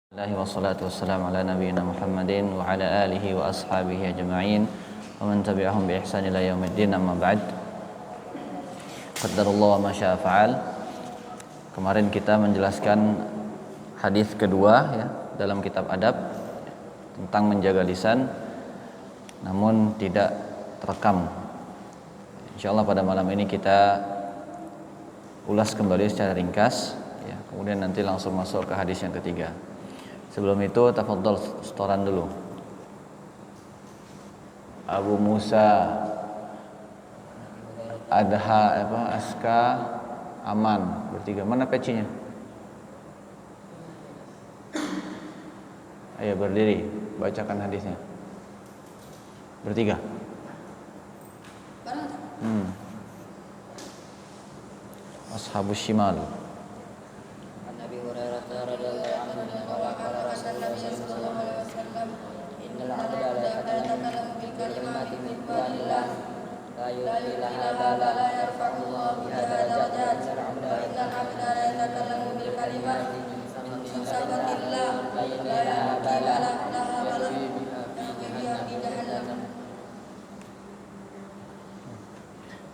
Alhamdulillah wassalatu wassalamu ala nabiyyina Muhammadin wa ala alihi wa ashabihi ajma'in wa man tabi'ahum bi ihsan ila yaumiddin, amma ba'd. Qaddarallahu wa ma syaa fa'al. Kemarin kita menjelaskan hadis kedua ya dalam kitab adab tentang menjaga lisan namun tidak terekam. Insyaallah pada malam ini kita ulas kembali secara ringkas ya, kemudian nanti langsung masuk ke hadis yang ketiga. Sebelum itu tafadhol setoran dulu. Abu Musa, Adha, Aska, Aman, bertiga. Mana pecinya? Ayo berdiri, bacakan hadisnya. Bertiga. Ashabus Shimal.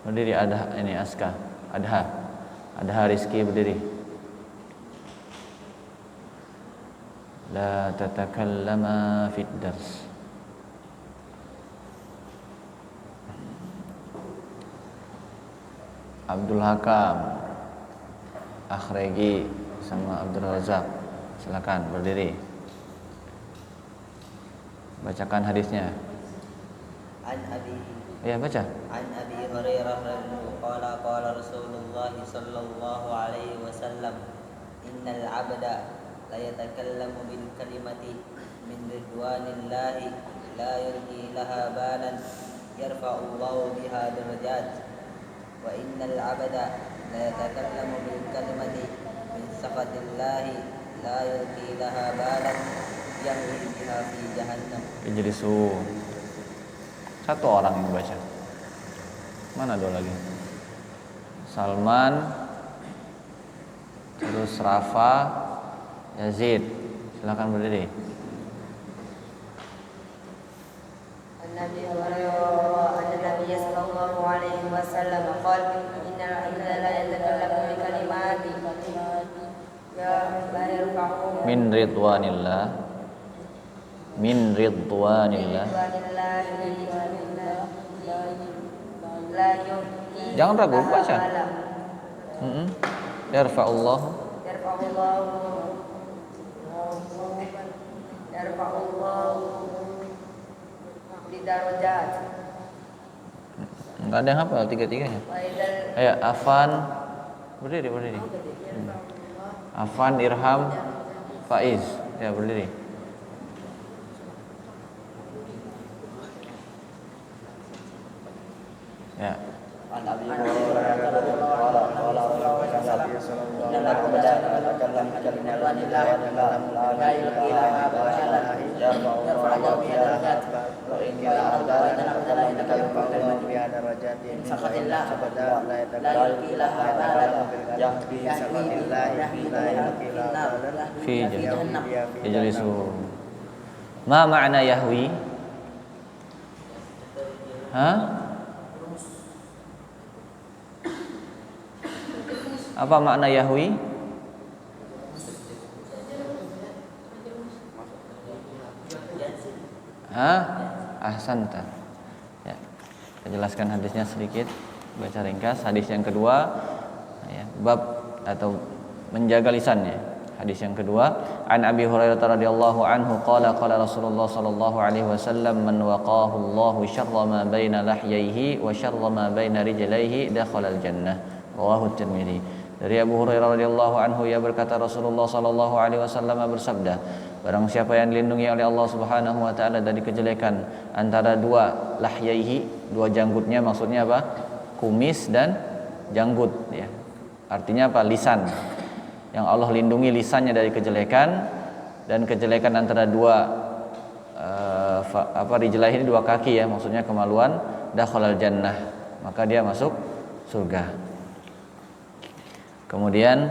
Berdiri ada ini Aska, Adha Rizki berdiri. La tatakallama fid dars. Abdul Hakam, Akhregi sama Abdul Razak. Silakan berdiri. Bacakan hadisnya. Ya, baca. An Abi Hurairah qala Rasulullah sallallahu alaihi wasallam innal 'abda la yatakallamu bil kalimati min ridwanillahi la yulqi laha balan yarfa'u Allahu biha darajat wa innal 'abda la yatakallamu bil kalimati min sakhatillahi la yulqi laha balan yahwi biha fi jahannam. Ijlisu. Satu orang yang baca. Mana dua lagi? Salman, terus Rafa, Yazid. Silakan berdiri. An-Nabi Hurairah an-Nabi sallallahu alaihi wasallam qala innal 'abda la yatakallamu bi kalimati ya la yarfa'u Min ridwanillah. Jangan ragu, baca. Yarfa'ullahu bidarajat. Enggak ada yang hafal tiga-tiganya. Ayo, Afan berdiri. Afan, Irham, Faiz. Ya, berdiri. Ya. An Abi Hurairah qala Rasulullah sallallahu alaihi wasallam kalimat la ilaha illallah yarfa'u biha wa inna Fi ijlisu. Ma ma'na yahwi? Apa makna yahwi? Ahsanta. Ya. Kita jelaskan hadisnya sedikit, baca ringkas. Hadis yang kedua ya, bab atau menjaga lisannya. Hadis yang kedua, an Abi Hurairah radhiyallahu anhu qala Rasulullah sallallahu alaihi wasallam man waqahu Allahu syarra ma baina lahyaihi wa syarra ma baina rijlaihi dakhala al-jannah. Rawahu Tirmidzi. Dari Abu Hurairah radhiyallahu anhu, ia berkata Rasulullah sallallahu alaihi wasallam bersabda, barang siapa yang dilindungi oleh Allah Subhanahu wa taala dari kejelekan antara dua lahyaihi, dua janggutnya, maksudnya apa? Kumis dan janggut ya. Artinya apa? Lisan. Yang Allah lindungi lisannya dari kejelekan, dan kejelekan antara dua rijlah ini, dua kaki ya, maksudnya kemaluan, dakhalal jannah, maka dia masuk surga. Kemudian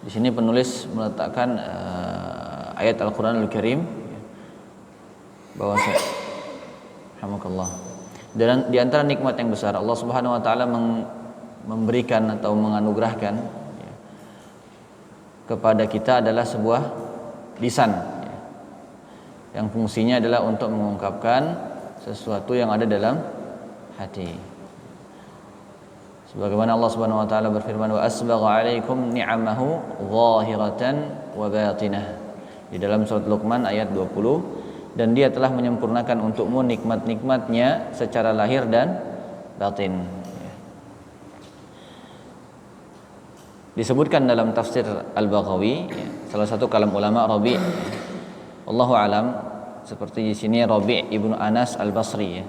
Di sini penulis meletakkan ayat Al-Qur'anul Karim bahwa alhamdulillah, dan di antara nikmat yang besar Allah Subhanahu wa taala memberikan atau menganugerahkan kepada kita adalah sebuah lisan yang fungsinya adalah untuk mengungkapkan sesuatu yang ada dalam hati. Sebagaimana Allah Subhanahu wa taala berfirman, wa asbagha 'alaikum ni'amahu zahiratan wa batinah, di dalam surat Luqman ayat 20, dan dia telah menyempurnakan untukmu nikmat-nikmatnya secara lahir dan batin. Disebutkan dalam tafsir Al-Baghawi, salah satu kalam ulama Rabi', wallahu alam, seperti di sini Rabi' ibnu Anas Al-Basri,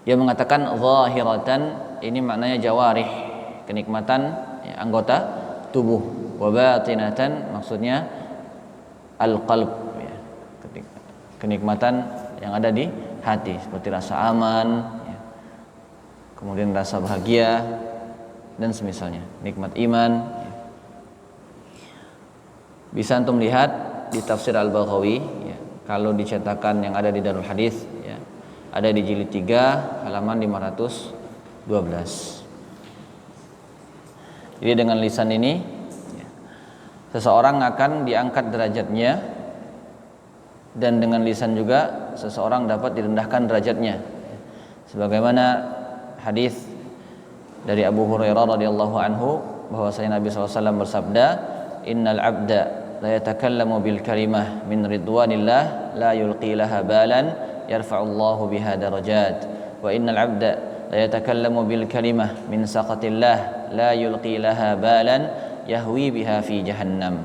dia mengatakan zahiratan ini maknanya jawarih, kenikmatan anggota tubuh, wa batinatan maksudnya al-qalb, kenikmatan yang ada di hati seperti rasa aman, kemudian rasa bahagia dan semisalnya, nikmat iman. Bisa antum lihat di tafsir Al-Baghawi, kalau dicetakan yang ada di Darul Hadis, ada di jilid 3 halaman 512. Jadi dengan lisan ini seseorang akan diangkat derajatnya, dan dengan lisan juga seseorang dapat direndahkan derajatnya. Sebagaimana hadis dari Abu Hurairah radhiyallahu anhu bahwasanya Nabi SAW bersabda, innal abda la yatakallamu bil kalimah min ridwanillah la yulqi laha balan yarfa'ullahu biha darajat, wa innal abda la yatakallamu bil kalimah min saqatillah la yulqi laha balan yahwi biha fi jahannam.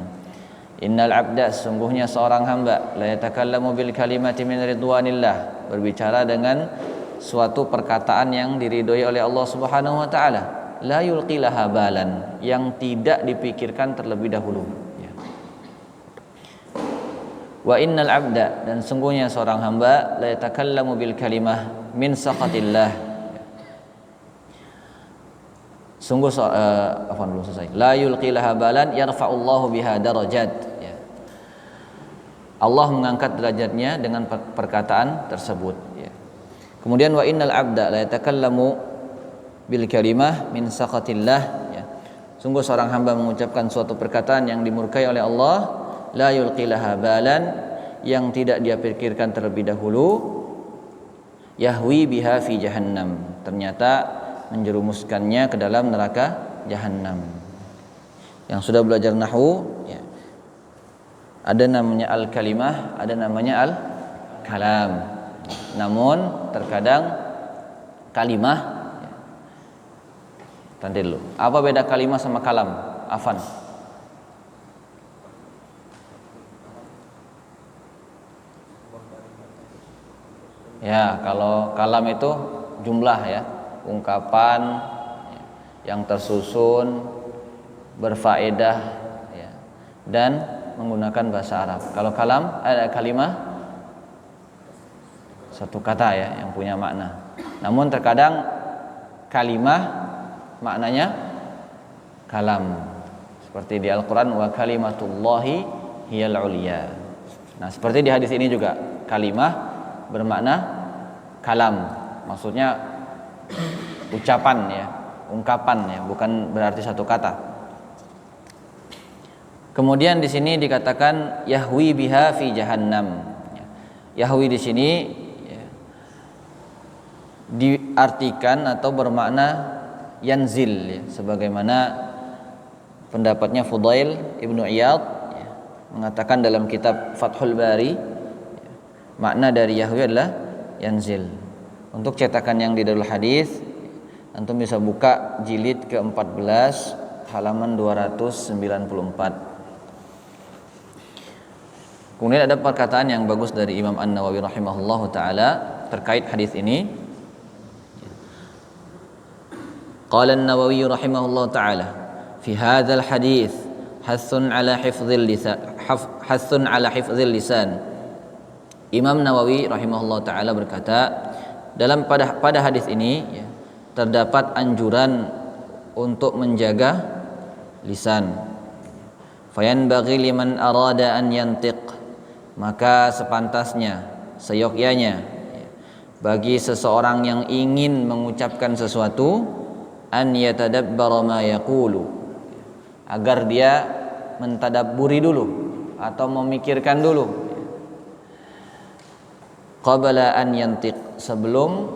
Innal abda, sesungguhnya seorang hamba, la yatakallamu bil kalimati min ridwanillah, berbicara dengan suatu perkataan yang diridhoi oleh Allah Subhanahu wa taala, la yulqi laha balan, yang tidak dipikirkan terlebih dahulu. Wa innal abda, dan sungguhnya seorang hamba, la yatakallamu bil kalimah min saqatillah, sungguh belum selesai, la yulqi laha balan yarfa'ullahu biha darajat, Allah mengangkat derajatnya dengan perkataan tersebut. Kemudian wa innal abda la yatakallamu bil kalimah min saqatillah, sungguh seorang hamba mengucapkan suatu perkataan yang dimurkai oleh Allah, la yulqi laha balan, yang tidak dia pikirkan terlebih dahulu, yahwi biha fi jahannam, ternyata menjerumuskannya ke dalam neraka jahannam. Yang sudah belajar nahwu, ada namanya al-kalimah, ada namanya al-kalam. Namun terkadang kalimah, nanti dulu, apa beda kalimah sama kalam? Afan. Ya, kalau kalam itu jumlah ya, ungkapan yang tersusun, berfaedah dan menggunakan bahasa Arab. Kalau kalam ada kalimah satu kata yang punya makna. Namun terkadang kalimah maknanya kalam. Seperti di Al-Qur'an, wa kalimatullahi hiyal uliya. Nah, seperti di hadis ini juga kalimah bermakna kalam. Maksudnya ucapan ungkapan bukan berarti satu kata. Kemudian di sini dikatakan yahwi biha fi jahannam. Yahwi di sini diartikan atau bermakna yanzil, sebagaimana pendapatnya Fudail Ibnu Iyad mengatakan dalam kitab Fathul Bari, makna dari yahwi adalah yanzil. Untuk cetakan yang di Darul Hadis, antum bisa buka jilid ke-14 halaman 294. Kemudian ada perkataan yang bagus dari Imam An-Nawawi rahimahullahu taala terkait hadis ini. Qala An-Nawawi rahimahullahu taala, fi hadzal hadits hathun ala hifdzil lisan. Imam Nawawi rahimahullahu taala berkata, dalam pada hadis ini terdapat anjuran untuk menjaga lisan. Fayanbaghi liman arada an yantiq, maka sepantasnya, seyogyanya bagi seseorang yang ingin mengucapkan sesuatu, an yatadabbara ma yaqulu, agar dia mentadabburi dulu atau memikirkan dulu qabla an yantiq, sebelum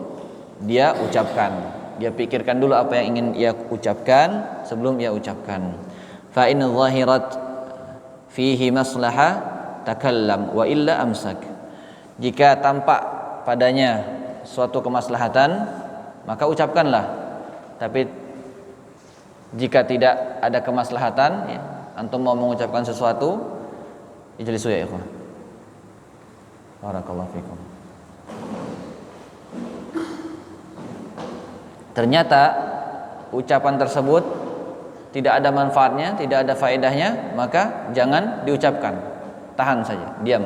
dia ucapkan. Dia pikirkan dulu apa yang ingin ia ucapkan sebelum ia ucapkan. Fa in zahirat fihi maslahah takallam wa illa amsak. Jika tampak padanya suatu kemaslahatan, maka ucapkanlah. Tapi jika tidak ada kemaslahatan, ya, antum mau mengucapkan sesuatu, ijlisu ya ikhwan. Barakallahu fikum. Ternyata ucapan tersebut tidak ada manfaatnya, tidak ada faedahnya, maka jangan diucapkan. Tahan saja, diam.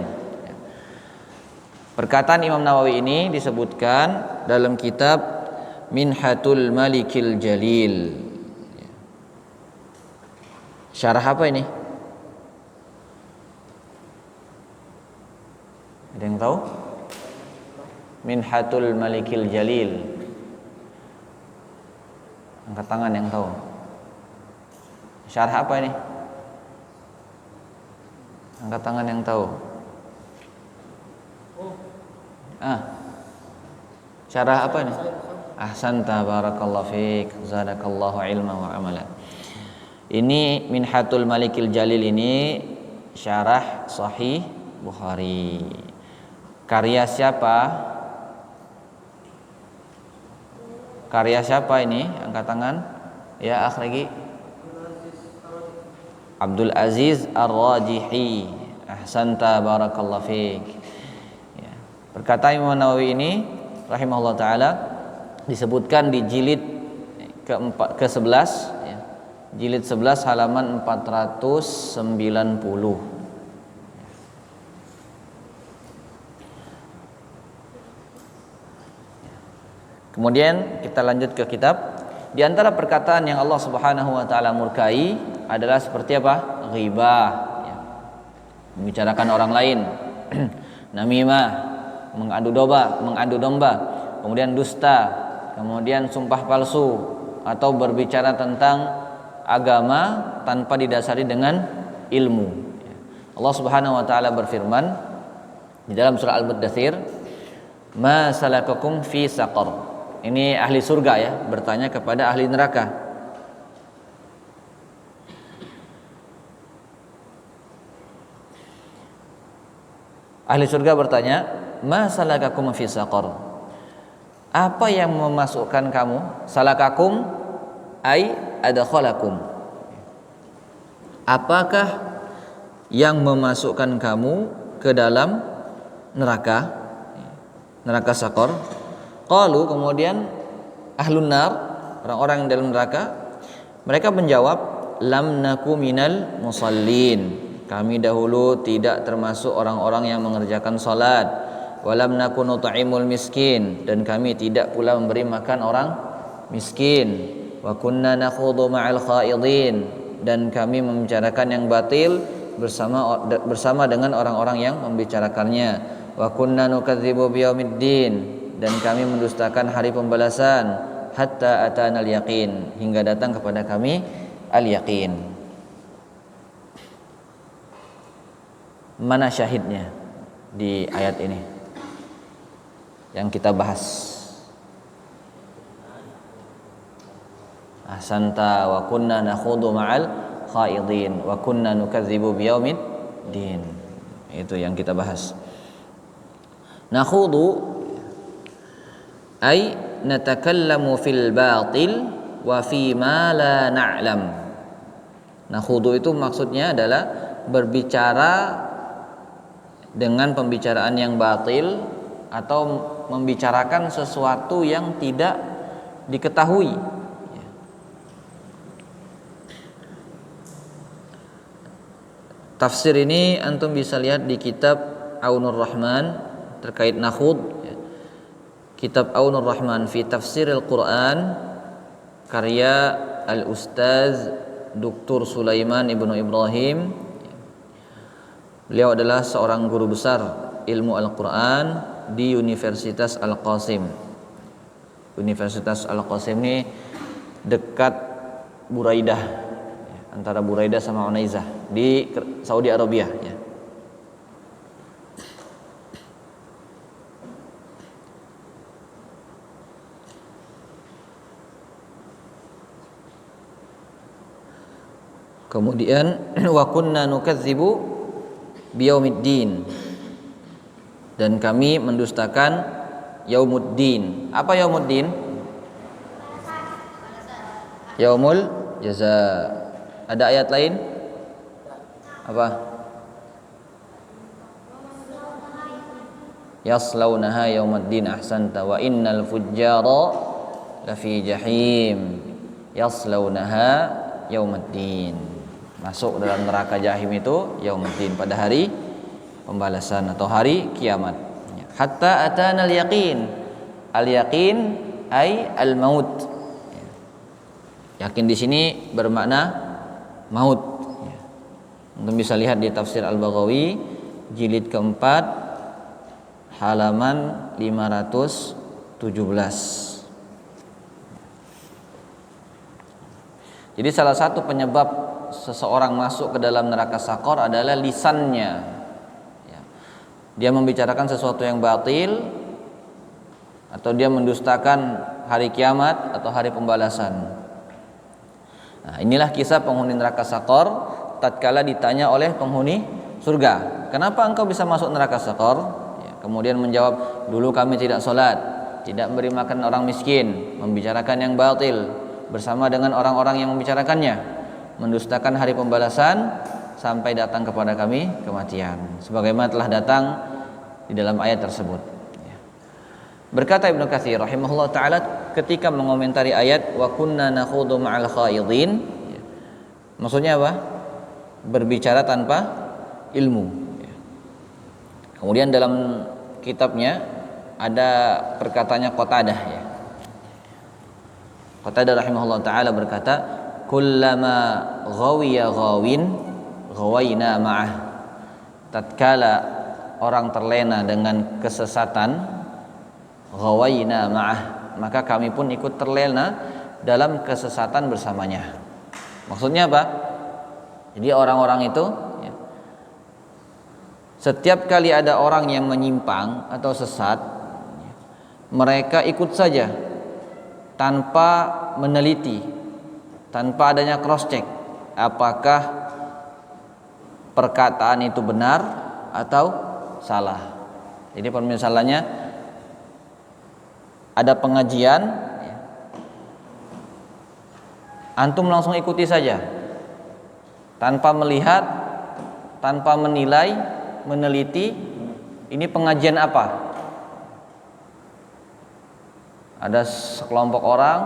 Perkataan Imam Nawawi ini disebutkan dalam kitab Minhatul Malikil Jalil. Syarah apa ini? Ada yang tahu? Minhatul Malikil Jalil. Angkat tangan yang tahu. Syarah apa ini? Angkat tangan yang tahu. Syarah apa ini? Ahsanta, barakallahu fiik, zadakallahu ilma wa amala. Ini Minhatul Malikil Jalil, ini syarah Sahih Bukhari. Karya siapa? Karya siapa ini? Angkat tangan. Ya, akh lagi. Abdul Aziz Ar-Rajihi. Ahsanta, barakallahu fiik. Ya. Perkataan Imam Nawawi ini rahimahullah taala disebutkan di jilid ke-11 ya. Jilid 11 halaman 490. Kemudian kita lanjut ke kitab. Di antara perkataan yang Allah Subhanahu wa taala murkai adalah seperti apa? Ghibah, ya. Membicarakan orang lain. Namimah, mengadu domba, kemudian dusta, kemudian sumpah palsu, atau berbicara tentang agama tanpa didasari dengan ilmu. Allah Subhanahu wa taala berfirman di dalam surah Al-Muddatsir, "Ma salakakum fi saqar." Ini ahli surga ya, bertanya kepada ahli neraka. Ahli surga bertanya, "Ma salakakum fi saqar?" Apa yang memasukkan kamu? Salakakum ai adkhalakum. Apakah yang memasukkan kamu ke dalam neraka? Neraka saqar. Qalu, kemudian ahlun nar, orang-orang dalam neraka, mereka menjawab, lam naku minal musallin. Kami dahulu tidak termasuk orang-orang yang mengerjakan salat. Walam naku nut'imul miskin, dan kami tidak pula memberi makan orang miskin. Wa kunna nakhudhu ma'al khaidin, dan kami membicarakan yang batil bersama dengan orang-orang yang membicarakannya. Wa kunna nukadzibu biyaumiddin, dan kami mendustakan hari pembalasan, hatta atana al-yaqin, hingga datang kepada kami al-yaqin. Mana syahidnya di ayat ini yang kita bahas? Ahsanta, wa kunna nakhudhu ma'al khaidin wa kunna nukadzibu biyaumiddin. Itu yang kita bahas. Nakhudhu ay natakallamu fil batil wa fi ma la na'lam. Nakhudu itu maksudnya adalah berbicara dengan pembicaraan yang batil atau membicarakan sesuatu yang tidak diketahui. Tafsir ini antum bisa lihat di kitab Aunur Rahman terkait nakhud. Kitab Aunur Rahman fi Tafsir Al-Quran karya Al-Ustaz Dr. Sulaiman Ibnu Ibrahim. Beliau adalah seorang guru besar ilmu Al-Quran di Universitas Al-Qasim. Universitas Al-Qasim ini dekat Buraidah, antara Buraidah sama Unaizah di Saudi Arabia ya. Kemudian wa kunna nukadzibu biyaumiddin, dan kami mendustakan yaumuddin. Apa yaumuddin? Yaumul jaza. Ada ayat lain? Apa? Yaslaunaha yaumaddin ahsanta wa innal fujjara lafi jahim. Yaslaunaha yaumaddin. Masuk dalam neraka jahim itu yaumuddin, pada hari pembalasan atau hari kiamat. Hatta atana al-yaqin. Al-yaqin ay al-maut. Yakin di sini bermakna maut. Anda bisa lihat di tafsir Al-Baghawi jilid keempat halaman 517. Jadi salah satu penyebab seseorang masuk ke dalam neraka sakor adalah lisannya. Dia membicarakan sesuatu yang batil, atau dia mendustakan hari kiamat atau hari pembalasan. Nah, inilah kisah penghuni neraka sakor tatkala ditanya oleh penghuni surga, kenapa engkau bisa masuk neraka sakor? Kemudian menjawab, dulu kami tidak sholat, tidak memberi makan orang miskin, membicarakan yang batil bersama dengan orang-orang yang membicarakannya, mendustakan hari pembalasan sampai datang kepada kami kematian, sebagaimana telah datang di dalam ayat tersebut. Berkata Ibnu Katsir rahimahullah taala ketika mengomentari ayat wa kunna nakhudu ma'al khaidin, maksudnya apa? Berbicara tanpa ilmu. Kemudian dalam kitabnya ada perkataannya Qatadah ya. Qatadah rahimahullah taala berkata, kullama ghawiya ghawin ghawaina ma'ah. Tatkala orang terlena dengan kesesatan, ghawaina ma'ah, maka kami pun ikut terlena dalam kesesatan bersamanya. Maksudnya apa? Jadi orang-orang itu ya, setiap kali ada orang yang menyimpang atau sesat, mereka ikut saja tanpa meneliti, tanpa adanya cross check apakah perkataan itu benar atau salah. Jadi misalnya ada pengajian, antum langsung ikuti saja tanpa melihat, tanpa menilai, meneliti ini pengajian apa. Ada sekelompok orang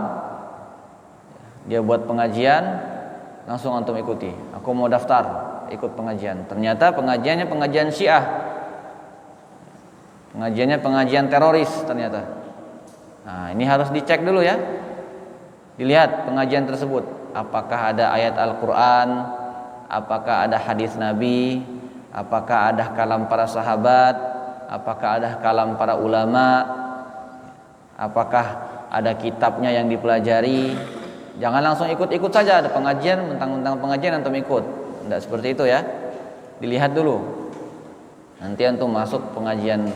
dia buat pengajian, langsung antum ikuti. Aku mau daftar ikut pengajian. Ternyata pengajiannya pengajian Syiah, pengajiannya pengajian teroris ternyata. Nah, ini harus dicek dulu ya. Dilihat pengajian tersebut, apakah ada ayat Al-Quran, apakah ada hadis Nabi, apakah ada kalam para sahabat, apakah ada kalam para ulama, apakah ada kitabnya yang dipelajari. Jangan langsung ikut-ikut saja, ada pengajian, mentang-mentang pengajian antum ikut. Tidak seperti itu ya. Dilihat dulu. Nanti antum masuk pengajian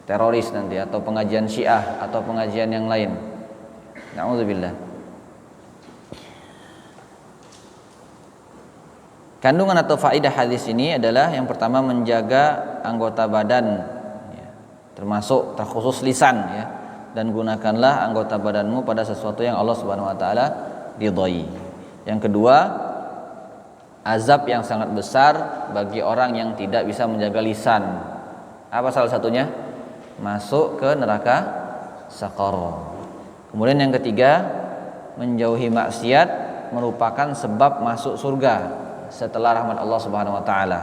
teroris nanti, atau pengajian Syiah, atau pengajian yang lain. Na'udzubillah. Kandungan atau faidah hadis ini adalah yang pertama menjaga anggota badan ya, termasuk terkhusus lisan ya, dan gunakanlah anggota badanmu pada sesuatu yang Allah Subhanahu wa taala ridhai. Yang kedua, azab yang sangat besar bagi orang yang tidak bisa menjaga lisan. Apa salah satunya? Masuk ke neraka sakar. Kemudian yang ketiga, menjauhi maksiat merupakan sebab masuk surga setelah rahmat Allah Subhanahu wa taala.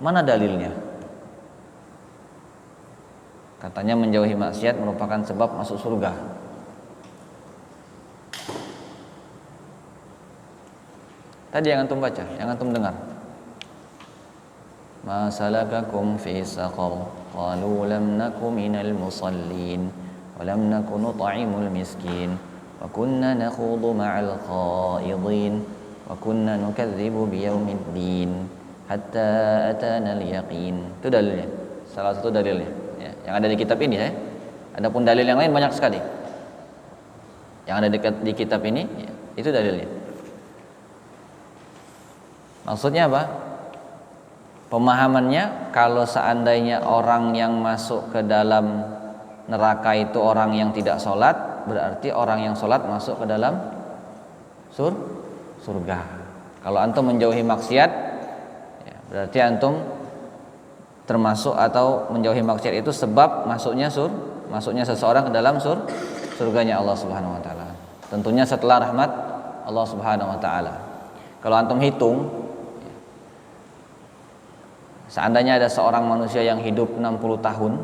Mana dalilnya? Katanya menjauhi maksiat merupakan sebab masuk surga. Tadi yang antum baca, yang antum dengar. Ma salakakum fi saqar? Qalu lam naku minal musallin wa lam naku nut'imul miskin wa kunna nakhudu ma'al khaidin wa kunna nukadzibu biyaumiddin hatta atana al-yaqin. Itu dalilnya. Salah satu dalilnya ya, yang ada di kitab ini ya. Adapun dalil yang lain banyak sekali. Yang ada di kitab ini ya, itu dalilnya. Maksudnya apa? Pemahamannya kalau seandainya orang yang masuk ke dalam neraka itu orang yang tidak sholat, berarti orang yang sholat masuk ke dalam surga. Kalau antum menjauhi maksiat ya, berarti antum termasuk atau menjauhi maksiat itu sebab masuknya seseorang ke dalam surganya Allah Subhanahu wa taala. Tentunya setelah rahmat Allah Subhanahu wa taala. Kalau antum hitung, seandainya ada seorang manusia yang hidup 60 tahun,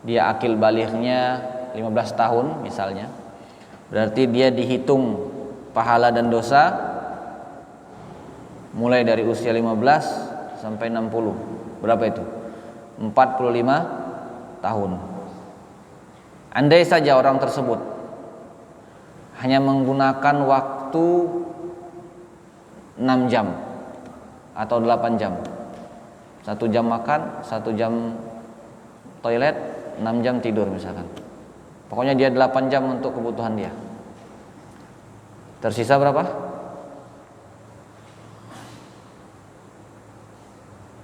dia akil balighnya 15 tahun misalnya, berarti dia dihitung pahala dan dosa mulai dari usia 15 sampai 60. Berapa itu? 45 tahun. Andai saja orang tersebut hanya menggunakan waktu 6 jam atau 8 jam, 1 jam makan, 1 jam toilet, 6 jam tidur misalkan. Pokoknya dia 8 jam untuk kebutuhan dia. Tersisa berapa?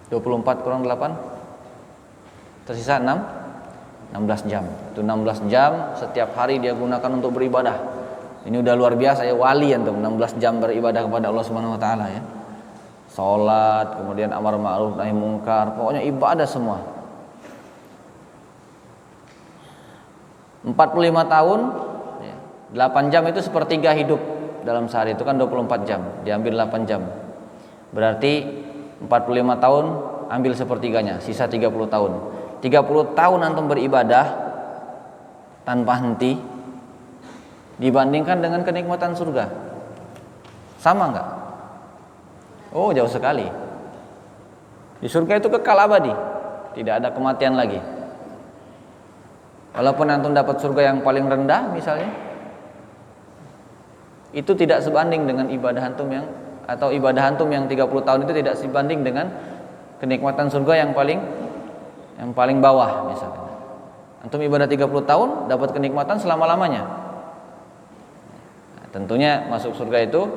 24 kurang 8, tersisa 16 jam. Itu 16 jam setiap hari dia gunakan untuk beribadah. Ini udah luar biasa ya, wali antum 16 jam beribadah kepada Allah Subhanahu wa taala ya. Salat, kemudian amar ma'ruf nahi mungkar, pokoknya ibadah semua. 45 tahun ya, 8 jam itu sepertiga hidup dalam sehari, itu kan 24 jam, diambil 8 jam. Berarti 45 tahun ambil sepertiganya, sisa 30 tahun. 30 tahun antum beribadah tanpa henti dibandingkan dengan kenikmatan surga. Sama enggak? Oh, jauh sekali. Di surga itu kekal abadi, tidak ada kematian lagi. Walaupun antum dapat surga yang paling rendah misalnya, itu tidak sebanding dengan ibadah antum yang, atau ibadah antum yang 30 tahun itu tidak sebanding dengan kenikmatan surga yang paling bawah misalnya. Antum ibadah 30 tahun dapat kenikmatan selama-lamanya. Nah, tentunya masuk surga itu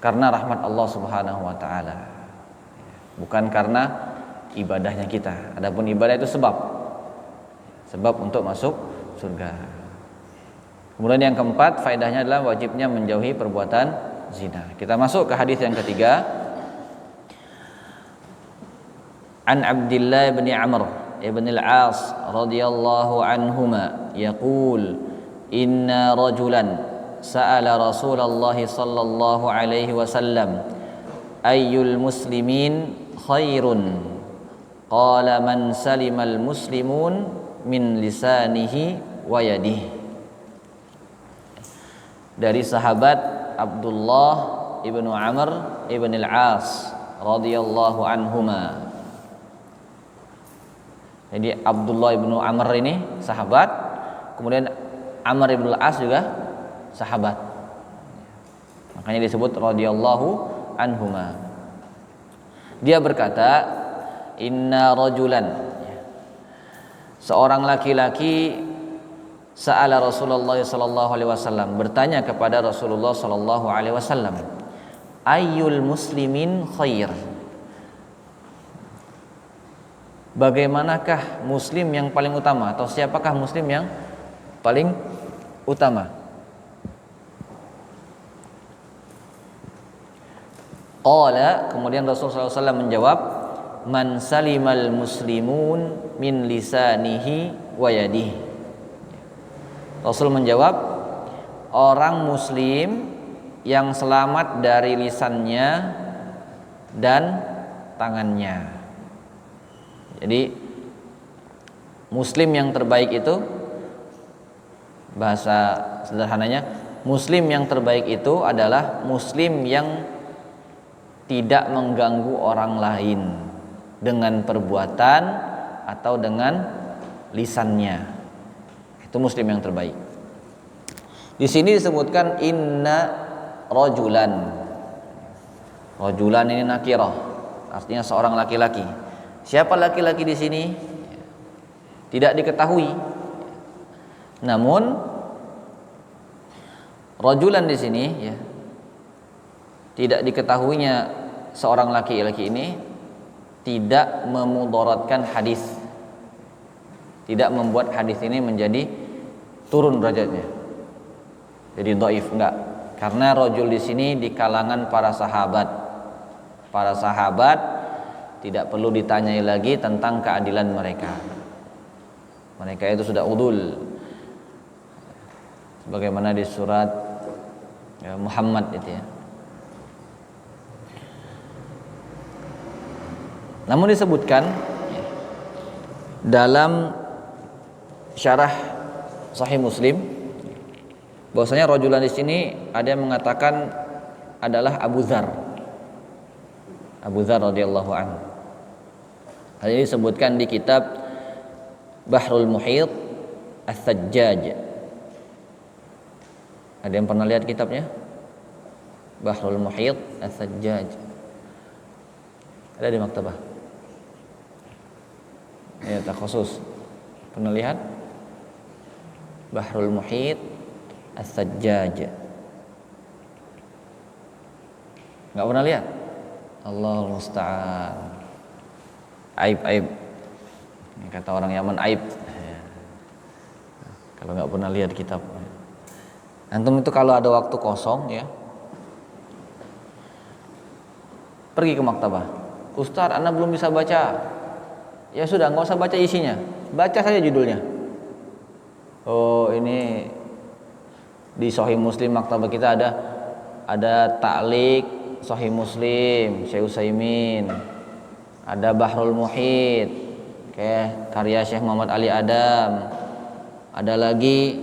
karena rahmat Allah Subhanahu wa taala. Bukan karena ibadahnya kita. Adapun ibadah itu sebab untuk masuk surga. Kemudian yang keempat, faedahnya adalah wajibnya menjauhi perbuatan zina. Kita masuk ke hadis yang ketiga. An Abdullah bin Amr ibn al-As radhiyallahu anhuma yaqul inna rajulan sa'ala Rasulullah sallallahu alaihi wasallam ayyul muslimin khairun qala man salimal muslimun min lisanihi wa yadihi. Dari sahabat Abdullah ibnu Amr ibn al-As radhiyallahu anhuma. Jadi Abdullah ibnu Amr ini sahabat, kemudian Amr ibn al-As juga sahabat. Makanya disebut radhiyallahu anhuma. Dia berkata, inna rajulan, seorang laki-laki sa'ala Rasulullah sallallahu alaihi wasallam, bertanya kepada Rasulullah sallallahu alaihi wasallam, ayyul muslimin khair? Bagaimanakah muslim yang paling utama, atau siapakah muslim yang paling utama? Qala, kemudian Rasulullah SAW menjawab, man salimal muslimun min lisanihi wa yadihi. Rasul menjawab, orang muslim yang selamat dari lisannya dan tangannya. Jadi muslim yang terbaik itu bahasa sederhananya Muslim yang terbaik itu adalah muslim yang tidak mengganggu orang lain dengan perbuatan atau dengan lisannya. Itu muslim yang terbaik. Di sini disebutkan inna rajulan. Rajulan ini nakirah, artinya seorang laki-laki. Siapa laki-laki di sini? Tidak diketahui. Namun rajulan di sini ya, tidak diketahuinya seorang laki-laki ini tidak memudaratkan hadis, tidak membuat hadis ini menjadi turun derajatnya, jadi dhaif, enggak. Karena rajul di sini di kalangan para sahabat. Para sahabat tidak perlu ditanyai lagi tentang keadilan mereka. Mereka itu sudah udul, sebagaimana di surat Muhammad itu ya. Namun disebutkan dalam syarah Sahih Muslim bahwasanya rajulan di sini ada yang mengatakan adalah Abu Dzar. Abu Dzar radhiyallahu anhu. Hal ini disebutkan di kitab Bahrul Muhit As-Sajjaj. Ada yang pernah lihat kitabnya? Bahrul Muhit As-Sajjaj. Ada di maktabah. Ya, tak khusus. Pernah lihat? Bahrul Muhit As-Sajjaj. Enggak pernah lihat? Allahul musta'an. Aib. Ini kata orang Yaman, aib. Kalau enggak pernah lihat kitab. Antum itu kalau ada waktu kosong ya, pergi ke maktabah. Ustaz, Anda belum bisa baca. Ya sudah, enggak usah baca isinya. Baca saja judulnya. Oh, ini di Sahih Muslim maktabah kita ada ta'liq Sahih Muslim Syekh Utsaimin, ada Bahrul Muhit kayak karya Syekh Muhammad Ali Adam, ada lagi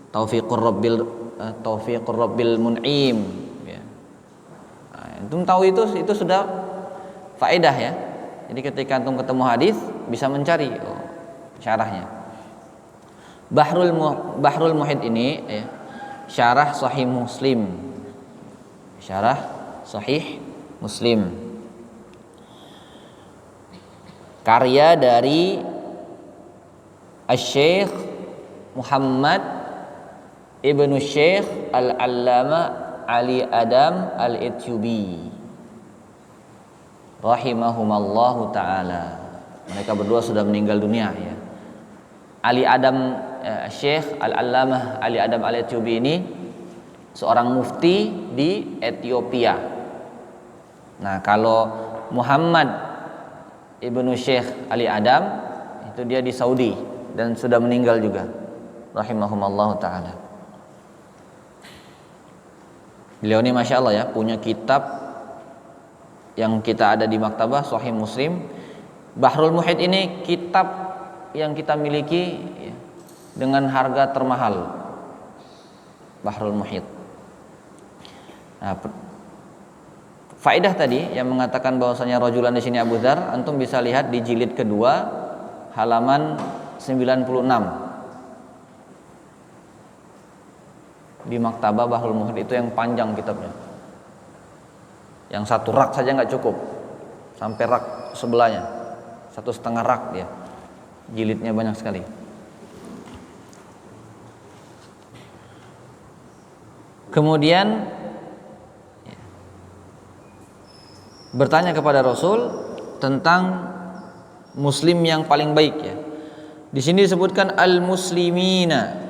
Taufiqur Rabbil Mun'im ya. Nah, antum tahu itu sudah faedah ya. Jadi ketika antum ketemu hadis bisa mencari syarahnya. Bahrul Muhit ini ya, syarah Sahih Muslim. Syarah Sahih Muslim. Karya dari Asy-Syaikh Muhammad Ibnu Syekh Al-Allamah Ali Adam Al-Itsyubi rahimahumallahu taala. Mereka berdua sudah meninggal dunia ya. Ali Adam Syekh Al-Allamah Ali Adam Al-Itsyubi ini seorang mufti di Ethiopia. Nah, kalau Muhammad Ibnu Syekh Ali Adam itu dia di Saudi dan sudah meninggal juga rahimahumallahu taala. Beliau ini Masya Allah ya, punya kitab yang kita ada di maktabah Sahih Muslim. Bahrul Muhit ini kitab yang kita miliki ya, dengan harga termahal. Bahrul Muhit. Nah, faedah tadi yang mengatakan bahwasanya rajulan di sini Abu Dzar, antum bisa lihat di jilid kedua halaman 96. Di maktabah Bahrul Muhit itu yang panjang kitabnya. Yang satu rak saja nggak cukup, sampai rak sebelahnya 1,5 rak dia. Jilidnya banyak sekali. Kemudian bertanya kepada Rasul tentang muslim yang paling baik ya. Di sini disebutkan al-muslimina.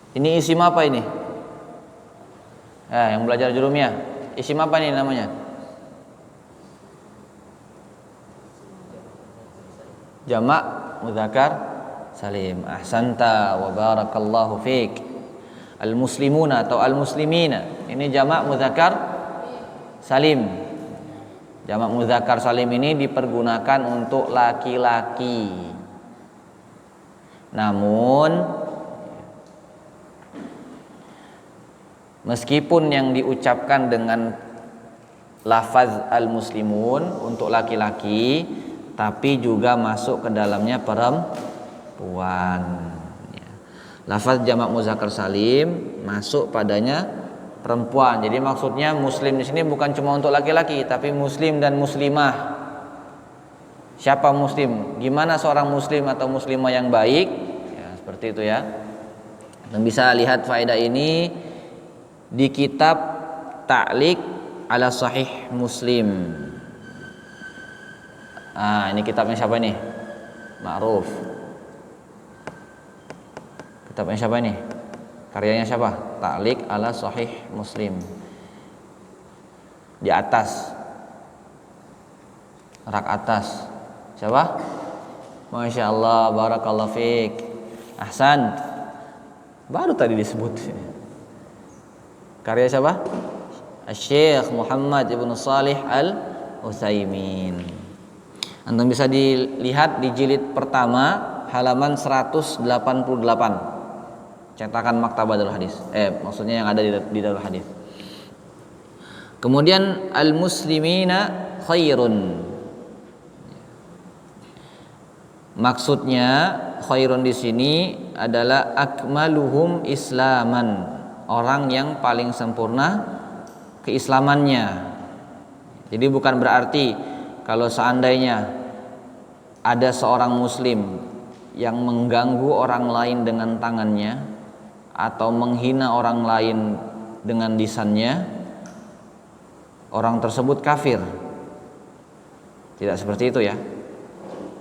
Ini isim apa ini? Yang belajar jurumiyah, isim apa ini namanya? Jamak mudzakkar salim. Ahsanta wa barakallahu fiik. Al-muslimuna atau al-muslimina. Ini jamak mudzakkar salim. Jamak mudzakkar salim ini dipergunakan untuk laki-laki. Namun Meskipun yang diucapkan dengan lafaz al-muslimun untuk laki-laki, tapi juga masuk ke dalamnya perempuan. Ya. Lafaz jamak muzakkar salim masuk padanya perempuan. Jadi maksudnya muslim di sini bukan cuma untuk laki-laki, tapi muslim dan muslimah. Siapa muslim? Gimana seorang muslim atau muslimah yang baik? Ya, seperti itu ya. Dan bisa lihat faedah ini di kitab Ta'liq ala Sahih Muslim. Ini kitabnya siapa ini? Ma'ruf. Kitabnya siapa ini? Karyanya siapa? Ta'liq ala Sahih Muslim. Di atas. Rak atas. Siapa? Masya Allah, barakallahu fiik. Ahsan. Baru tadi disebut sini. Karya siapa? Syekh Muhammad Ibn Salih Al-Utsaimin. Antum bisa dilihat di jilid pertama halaman 188. Cetakan Maktabah Darul Hadis. Maksudnya yang ada di Darul Hadis. Kemudian al-muslimina khairun. Maksudnya khairun di sini adalah akmaluhum islaman, orang yang paling sempurna keislamannya. Jadi bukan berarti kalau seandainya ada seorang muslim yang mengganggu orang lain dengan tangannya atau menghina orang lain dengan lisannya, orang tersebut kafir. Tidak seperti itu ya.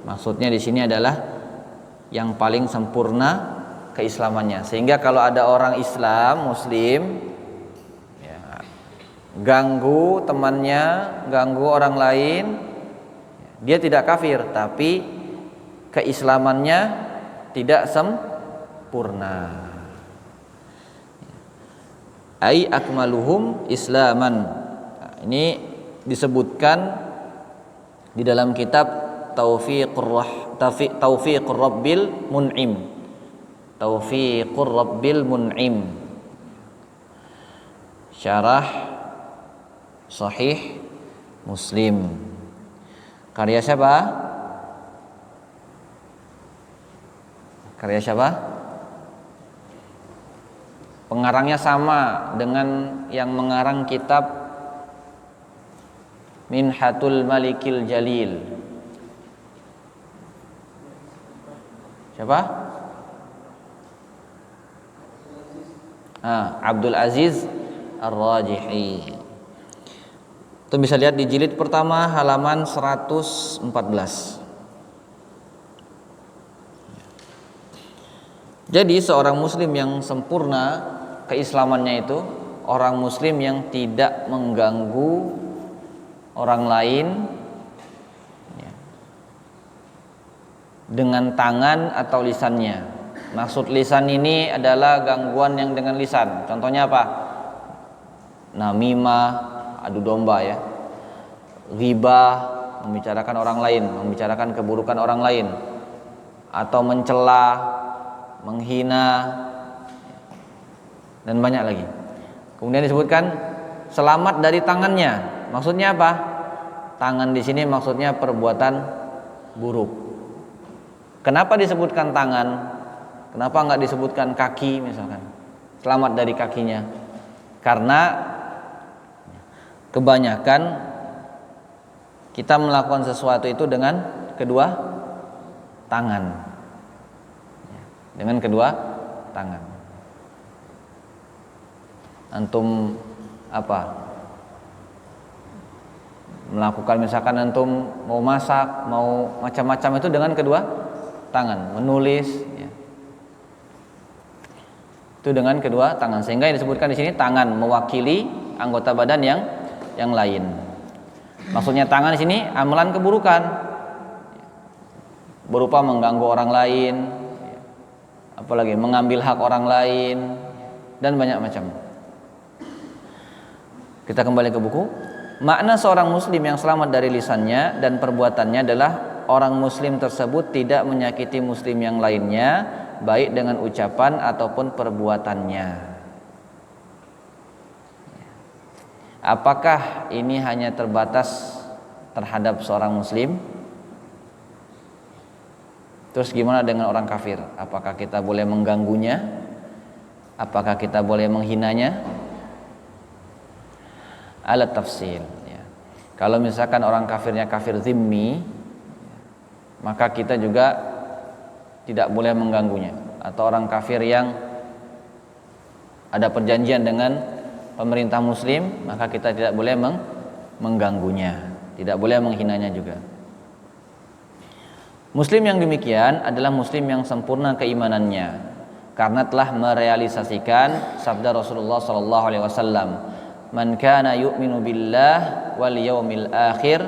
Maksudnya di sini adalah yang paling sempurna keislamannya. Sehingga kalau ada orang Islam, muslim ya, ganggu temannya, ganggu orang lain, dia tidak kafir, tapi keislamannya tidak sempurna. Ai akmaluhum islaman. Ini disebutkan di dalam kitab Taufiqur Rabbil Mun'im. Taufiqur Rabbil Mun'im. Syarah Sahih Muslim. Karya siapa? Karya siapa? Pengarangnya sama dengan yang mengarang kitab Minhatul Malikil Jalil. Siapa? Abdul Aziz Ar-Rajihi. Itu bisa lihat di jilid pertama halaman 114. Jadi seorang muslim yang sempurna keislamannya itu orang muslim yang tidak mengganggu orang lain dengan tangan atau lisannya. Maksud lisan ini adalah gangguan yang dengan lisan. Contohnya apa? Namimah, adu domba ya. Ghibah, membicarakan orang lain, membicarakan keburukan orang lain, atau mencela, menghina, dan banyak lagi. Kemudian disebutkan selamat dari tangannya. Maksudnya apa? Tangan di sini maksudnya perbuatan buruk. Kenapa disebutkan tangan? Kenapa enggak disebutkan kaki misalkan? Selamat dari kakinya. Karena kebanyakan kita melakukan sesuatu itu dengan kedua tangan. Dengan kedua tangan. Antum apa? Melakukan misalkan antum mau masak, mau macam-macam itu dengan kedua tangan, menulis ya. Itu dengan kedua tangan. Sehingga yang disebutkan di sini tangan mewakili anggota badan yang lain. Maksudnya tangan di sini amalan keburukan berupa mengganggu orang lain, apalagi mengambil hak orang lain dan banyak macam. Kita kembali ke buku. Makna seorang muslim yang selamat dari lisannya dan perbuatannya adalah orang muslim tersebut tidak menyakiti muslim yang lainnya, baik dengan ucapan ataupun perbuatannya. apakah ini hanya terbatas terhadap seorang muslim? Terus gimana dengan orang kafir? Apakah kita boleh mengganggunya? Apakah kita boleh menghinanya? Alat tafsil ya. Kalau misalkan orang kafirnya kafir zimmi, maka kita juga tidak boleh mengganggunya. Atau orang kafir yang ada perjanjian dengan pemerintah muslim, maka kita tidak boleh mengganggunya, tidak boleh menghinanya juga. Muslim yang demikian adalah muslim yang sempurna keimanannya karena telah merealisasikan sabda Rasulullah SAW, "Man kana yu'minu billah wal yawmil akhir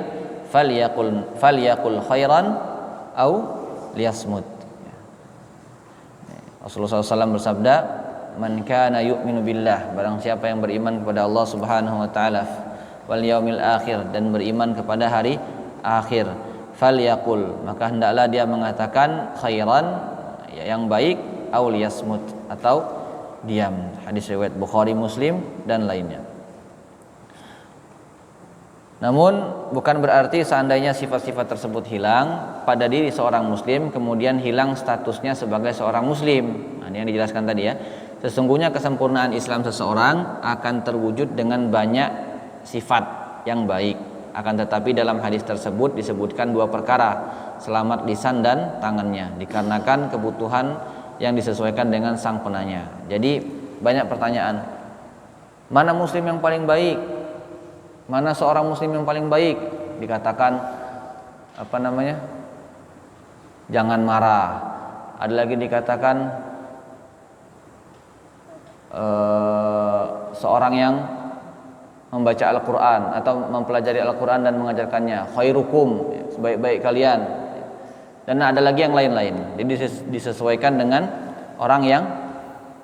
falyaqul khairan au liyasmut." Rasulullah SAW bersabda, "Man kana yu'minu billah," barang siapa yang beriman kepada Allah Subhanahu wa taala, wal yaumil akhir, dan beriman kepada hari akhir, falyaqul, maka hendaklah dia mengatakan khairan, yang baik, au liyasmut, atau diam. Hadis riwayat Bukhari, Muslim dan lainnya. Namun bukan berarti seandainya sifat-sifat tersebut hilang pada diri seorang muslim, kemudian hilang statusnya sebagai seorang muslim. Nah, ini yang dijelaskan tadi ya. Sesungguhnya kesempurnaan Islam seseorang akan terwujud dengan banyak sifat yang baik. Akan tetapi dalam hadis tersebut disebutkan dua perkara, selamat lisan dan tangannya, dikarenakan kebutuhan yang disesuaikan dengan sang penanya. Jadi banyak pertanyaan, mana muslim yang paling baik? Mana seorang muslim yang paling baik? Dikatakan jangan marah. Ada lagi dikatakan seorang yang membaca Al-Quran atau mempelajari Al-Quran dan mengajarkannya, khairukum, sebaik-baik kalian. Dan ada lagi yang lain-lain. Jadi disesuaikan dengan orang yang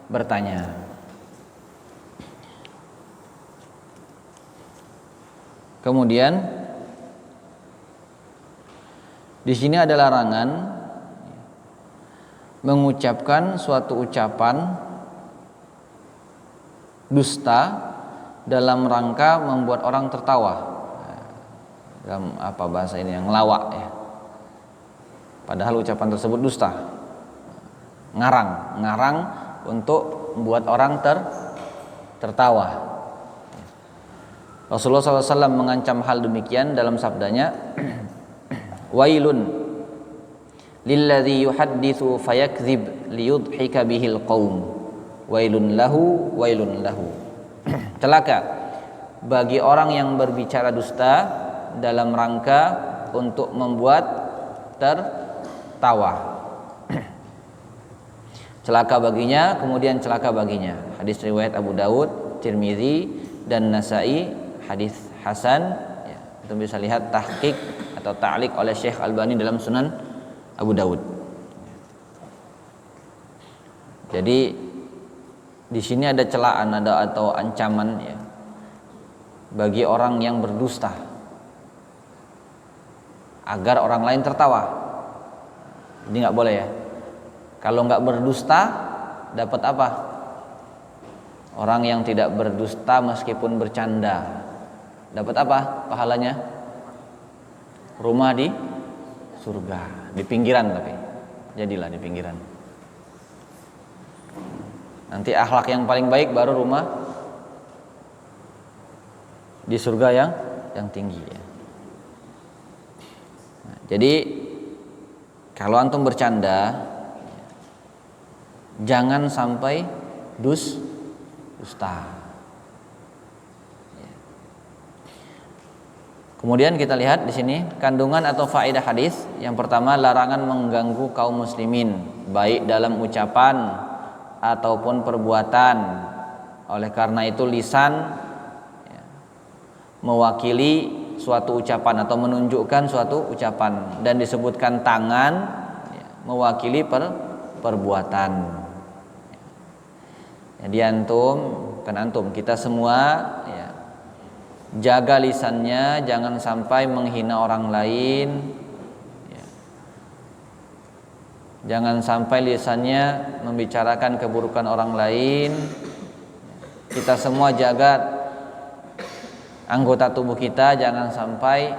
bertanya. Kemudian di sini ada larangan mengucapkan suatu ucapan dusta dalam rangka membuat orang tertawa. Dalam apa bahasa ini, yang ngelawak ya. Padahal ucapan tersebut dusta. Ngarang untuk membuat orang tertawa. Rasulullah SAW mengancam hal demikian dalam sabdanya, "Wailun lilladzi yuhadditsu fayakdzib liyudhika bihil qaum. Wailun lahu, wailun lahu." Celaka bagi orang yang berbicara dusta dalam rangka untuk membuat tertawa. Celaka baginya, kemudian celaka baginya. Hadis riwayat Abu Daud, Tirmizi dan Nasa'i. Hadis hasan ya, itu bisa lihat tahqiq atau ta'liq oleh Syekh Albani dalam Sunan Abu Daud. Jadi di sini ada celaan, atau ancaman ya, bagi orang yang berdusta agar orang lain tertawa. Jadi nggak boleh ya. Kalau nggak berdusta dapat apa? Orang yang tidak berdusta meskipun bercanda dapat apa pahalanya? Rumah di surga, di pinggiran, tapi jadilah di pinggiran. Nanti akhlak yang paling baik baru rumah di surga yang tinggi ya. Nah, jadi kalau antum bercanda jangan sampai dusta. Kemudian kita lihat di sini kandungan atau faedah hadis. Yang pertama, larangan mengganggu kaum muslimin baik dalam ucapan ataupun perbuatan. Oleh karena itu lisan mewakili suatu ucapan atau menunjukkan suatu ucapan, dan disebutkan tangan mewakili perbuatan. Jadi kita semua ya, jaga lisannya, jangan sampai menghina orang lain ya. Jangan sampai lisannya membicarakan keburukan orang lain. Kita semua jaga anggota tubuh kita jangan sampai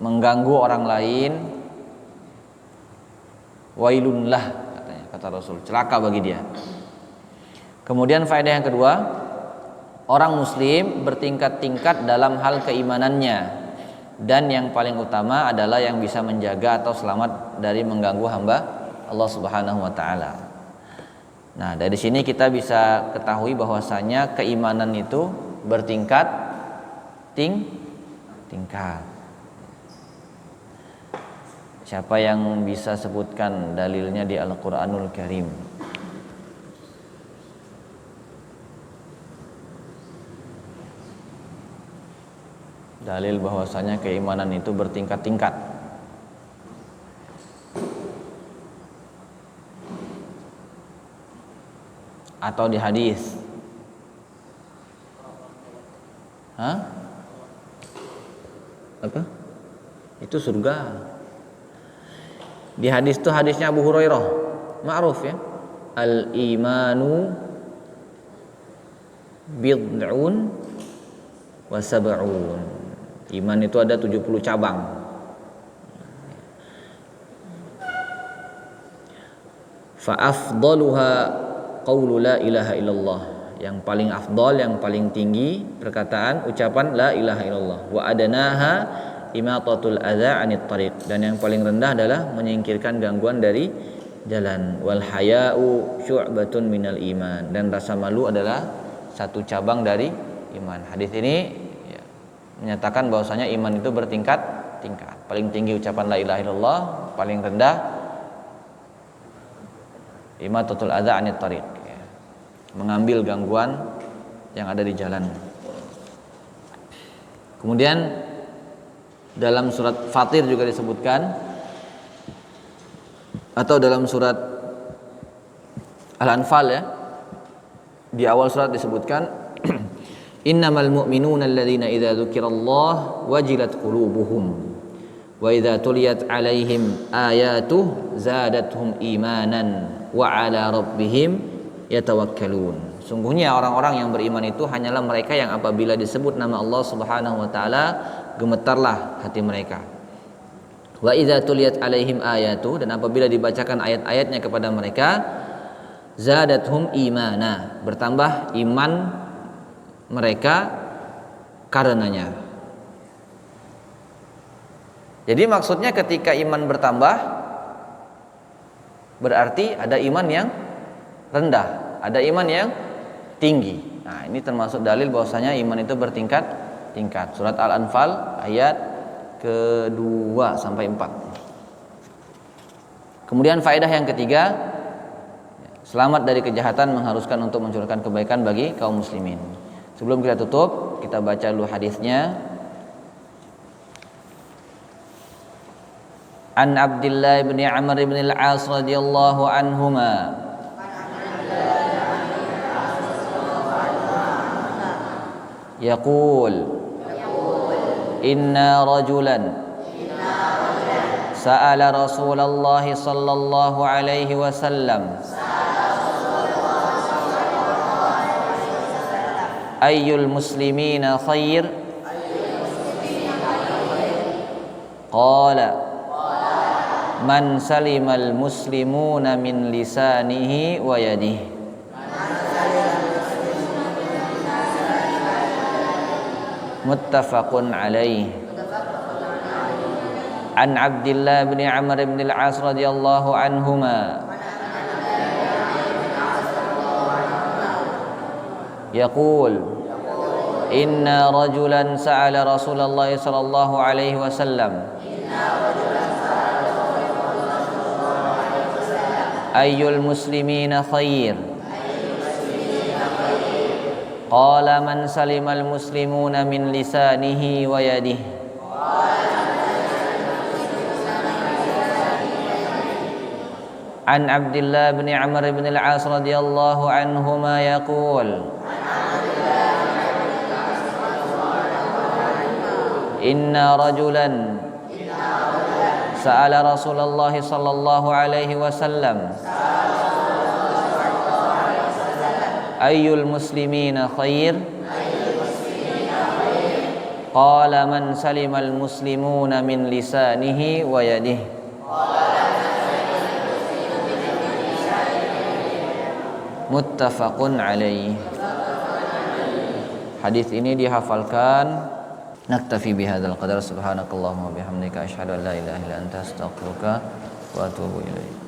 mengganggu orang lain. Wailunlah katanya, kata Rasul, celaka bagi dia. Kemudian faedah yang kedua, orang muslim bertingkat-tingkat dalam hal keimanannya, dan yang paling utama adalah yang bisa menjaga atau selamat dari mengganggu hamba Allah Subhanahu wa taala. Nah, dari sini kita bisa ketahui bahwasanya keimanan itu bertingkat tingkat. Siapa yang bisa sebutkan dalilnya di Al-Qur'anul Karim? Dalil bahwasanya keimanan itu bertingkat-tingkat. Atau di hadis. Hah? Apa? Itu surga. Di hadis itu hadisnya Abu Hurairah, ma'ruf ya. Al-imanu bid'un wa sab'un. Iman itu ada 70 cabang. Fa afdaluha qaulu la ilaha illallah. Yang paling afdal, yang paling tinggi perkataan ucapan la ilaha illallah. Wa adanaha imatatul adza 'anit tariq, dan yang paling rendah adalah menyingkirkan gangguan dari jalan. Wal haya'u syu'batun minal iman, dan rasa malu adalah satu cabang dari iman. Hadis ini ya, menyatakan bahwasanya iman itu bertingkat-tingkat. Paling tinggi ucapan la ilaha illallah, paling rendah imatatul adza 'anit tariq, ya, mengambil gangguan yang ada di jalan. Kemudian dalam surat Fatir juga disebutkan, atau dalam surat Al-Anfal ya, di awal surat disebutkan innamal mu'minuna alladzina idza dzukirallah wajilat qulubuhum wa idza tuliyat 'alaihim ayatuhu zadatuhum imanan wa 'ala rabbihim yatawakkalun. Sungguhnya orang-orang yang beriman itu hanyalah mereka yang apabila disebut nama Allah Subhanahu wa taala gemetarlah hati mereka. Wa idza tuliyat 'alaihim ayatu, dan apabila dibacakan ayat-ayatnya kepada mereka, zadatuhum imana, bertambah iman mereka karenanya. Jadi maksudnya ketika iman bertambah berarti ada iman yang rendah, ada iman yang tinggi. Nah, ini termasuk dalil bahwasanya iman itu bertingkat-tingkat. Surat Al-Anfal ayat ke-2 sampai 4. Kemudian faedah yang ketiga, selamat dari kejahatan mengharuskan untuk mencurahkan kebaikan bagi kaum muslimin. Sebelum kita tutup, kita baca dulu hadisnya. An Abdullah bin Amr bin al-As radhiyallahu anhuma yaqul inna rajulan sa'ala Rasulullah sallallahu alaihi wasallam ayyul muslimina khair qala man salimal muslimuna min lisanihi wa yadihi. Muttafaqun alaih. An Abdullah bin Amr bin al-As radhiyallahu anhuma yaqul inna rajulan sa'ala Rasulullah sallallahu alaihi wasallam ayyul muslimina khair qala man salimal muslimuna min lisanihi wa yadihi. An Abdullah bin Amr bin al-As radhiyallahu anhuma yaqul inna rajulan sa'ala Rasulullah sallallahu alaihi wasallam ayyul muslimina khair Qala man salimal muslimuna min lisanihi wa yadihi. Muttafaqun alaih. Hadis ini dihafalkan. Naktafi bihadzal qadar. Subhanakallahumma bihamdika asyhadu an la ilaha illa anta astaghfiruka wa atubu ilaik.